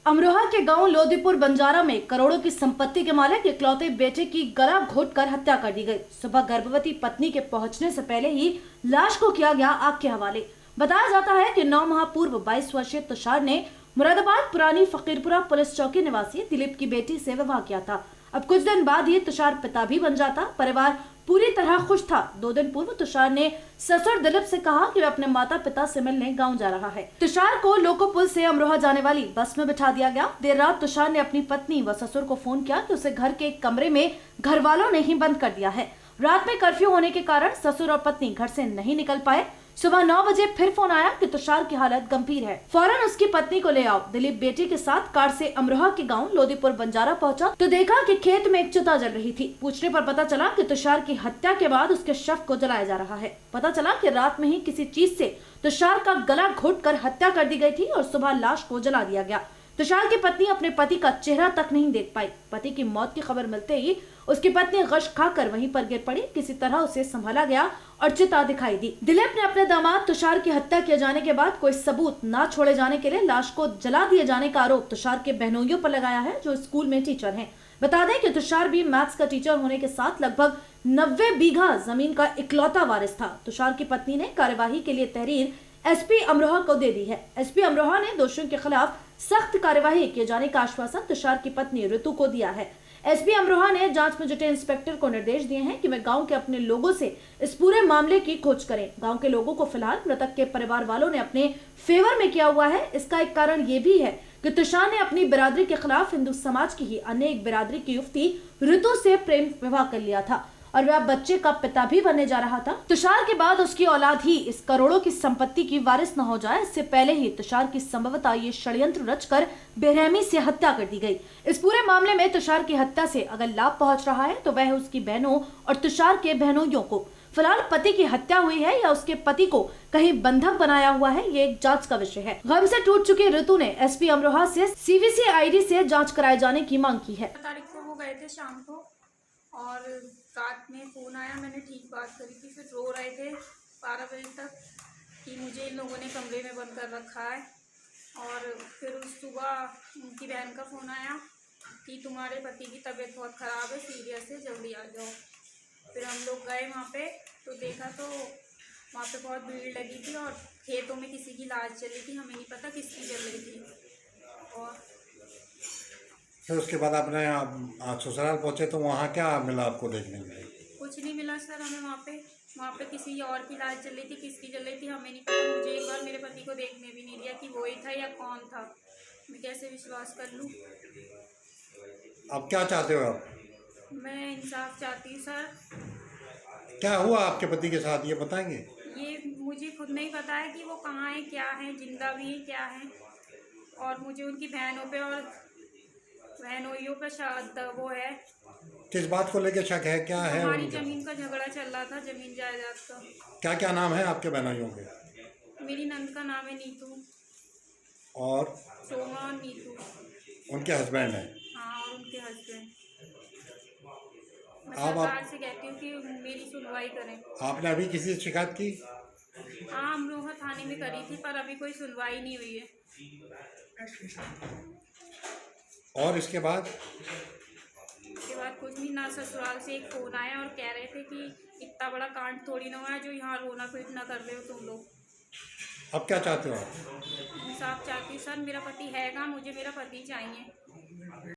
अमरोहा के गांव लोदीपुर बंजारा में करोड़ों की संपत्ति के मालिक इकलौते बेटे की गला घोंटकर हत्या कर दी गई। सुबह गर्भवती पत्नी के पहुंचने से पहले ही लाश को किया गया आग के हवाले। बताया जाता है कि 9 माह पूर्व 22 वर्षीय तुषार ने मुरादाबाद पुरानी फकीरपुरा पुलिस चौकी निवासी दिलीप की बेटी से विवाह किया था। अब कुछ दिन बाद ही तुषार पिता भी बन जाता। परिवार पूरी तरह खुश था। 2 दिन पूर्व तुषार ने ससुर दिलीप से कहा कि वह अपने माता पिता से मिलने गांव जा रहा है। तुषार को लोको पुल से अमरोहा जाने वाली बस में बिठा दिया गया। देर रात तुषार ने अपनी पत्नी व ससुर को फोन किया कि उसे घर के एक कमरे में घर वालों ने ही बंद कर दिया है। रात में कर्फ्यू होने के कारण ससुर और पत्नी घर से नहीं निकल पाए। सुबह 9 बजे फिर फोन आया कि तुषार की हालत गंभीर है, फौरन उसकी पत्नी को ले आओ। दिलीप बेटी के साथ कार से अमरोहा के गांव लोदीपुर बंजारा पहुंचा तो देखा कि खेत में एक चिता जल रही थी। पूछने पर पता चला कि तुषार की हत्या के बाद उसके शव को जलाया जा रहा है। पता चला कि रात में ही किसी चीज से तुषार का गला घोंटकर हत्या कर दी गई थी और सुबह लाश को जला दिया गया। तुषार की पत्नी अपने पति का चेहरा तक नहीं देख पाई। पति की मौत की खबर मिलते ही उसकी पत्नी गश खाकर वहीं पर गिर पड़ी। किसी तरह उसे संभाला गया और चिता दिखाई दी। दिलीप ने अपने दामाद तुषार की हत्या किए जाने के बाद कोई सबूत न छोड़े जाने के लिए लाश को जला दिए जाने का आरोप तुषार के बहनोइयों पर लगाया है, जो स्कूल में टीचर हैं। बता दें कि तुषार भी मैथ्स का टीचर होने के साथ लगभग 90 बीघा जमीन का इकलौता वारिस था। तुषार की पत्नी ने कार्यवाही के लिए तहरीर एसपी अमरोहा को दे दी है। एसपी अमरोहा ने दोषियों के खिलाफ सख्त कार्यवाही किए जाने का आश्वासन तुषार की पत्नी ऋतु को दिया है। एसपी अमरोहा ने जांच में जुटे इंस्पेक्टर को निर्देश दिए हैं कि वे गांव के अपने लोगों से इस पूरे मामले की खोज करें। गांव के लोगों को फिलहाल मृतक के परिवार वालों ने अपने फेवर में किया हुआ है। इसका एक कारण ये भी है कि तुषार ने अपनी बिरादरी के खिलाफ हिंदू समाज की ही अन्य एक बिरादरी की युवती ऋतु से प्रेम विवाह कर लिया था और वह बच्चे का पिता भी बनने जा रहा था। तुषार के बाद उसकी औलाद ही इस करोड़ों की संपत्ति की वारिस न हो जाए, इससे पहले ही तुषार की संभवतः ये षड्यंत्र रचकर बेरहमी से हत्या कर दी गई। इस पूरे मामले में तुषार की हत्या से अगर लाभ पहुंच रहा है तो वह उसकी बहनों और तुषार के बहनोइयों को। फिलहाल पति की हत्या हुई है या उसके पति को कहीं बंधक बनाया हुआ है, ये एक जांच का विषय है। गम से टूट चुकी ऋतु ने एसपी अमरोहा से CVC-ID से जांच कराए जाने की मांग की है। तारीख को वो गए थे शाम को और रात में फ़ोन आया, मैंने ठीक बात करी थी। फिर रो रहे थे 12 बजे तक कि मुझे इन लोगों ने कमरे में बंद कर रखा है। और फिर उस सुबह उनकी बहन का फ़ोन आया कि तुम्हारे पति की तबीयत बहुत ख़राब है, सीरियस है, जल्दी आ जाओ। फिर हम लोग गए वहाँ पे तो देखा तो वहाँ पे बहुत भीड़ लगी थी और खेतों में किसी की लाश जली थी, हमें नहीं पता किसकी जल रही थी। और फिर उसके बाद आपने ससुराल पहुँचे तो वहाँ क्या मिला आपको देखने में? कुछ नहीं मिला सर हमें वहाँ पे किसी और की लाश जल रही थी, किसकी जल रही थी हमें नहीं पता। मुझे एक बार मेरे पति को देखने भी नहीं दिया कि वो ही था या कौन था। मैं कैसे विश्वास कर लूँ? अब क्या चाहते हो आप? मैं इंसाफ चाहती हूँ सर। क्या हुआ आपके पति के साथ, ये बताएंगे? ये मुझे खुद नहीं पता है कि वो कहाँ है, क्या है, जिंदा भी है क्या है। और मुझे उनकी बहनों पे और बहनोइयों पे शायद वो है। किस बात को लेकर शक है, क्या है हमारी उनका? ज़मीन का झगड़ा चल रहा था, ज़मीन जायदाद का। क्या क्या नाम है आपके बहनोइयों के? मेरी नंद का नाम है नीतू और सोमा और नीतू उनके हस्बैंड हैं? हाँ, और उनके हस्बैंड। मैं आप सरकार से कहती हूँ कि मेरी सुनवाई करें। आपने अभी किसी से शिकायत की? हाँ, अमरोहा थाने में करी थी पर अभी कोई सुनवाई नहीं हुई है। और इसके बाद कुछ नहीं, ना ससुराल से एक फ़ोन आया और कह रहे थे कि इतना बड़ा कांड थोड़ी ना हुआ है जो यहाँ रोना पीटना कर रहे हो तुम लोग। अब क्या चाहते हो आप? इंसाफ चाहती हूँ सर, मेरा पति हैगा, मुझे मेरा पति चाहिए।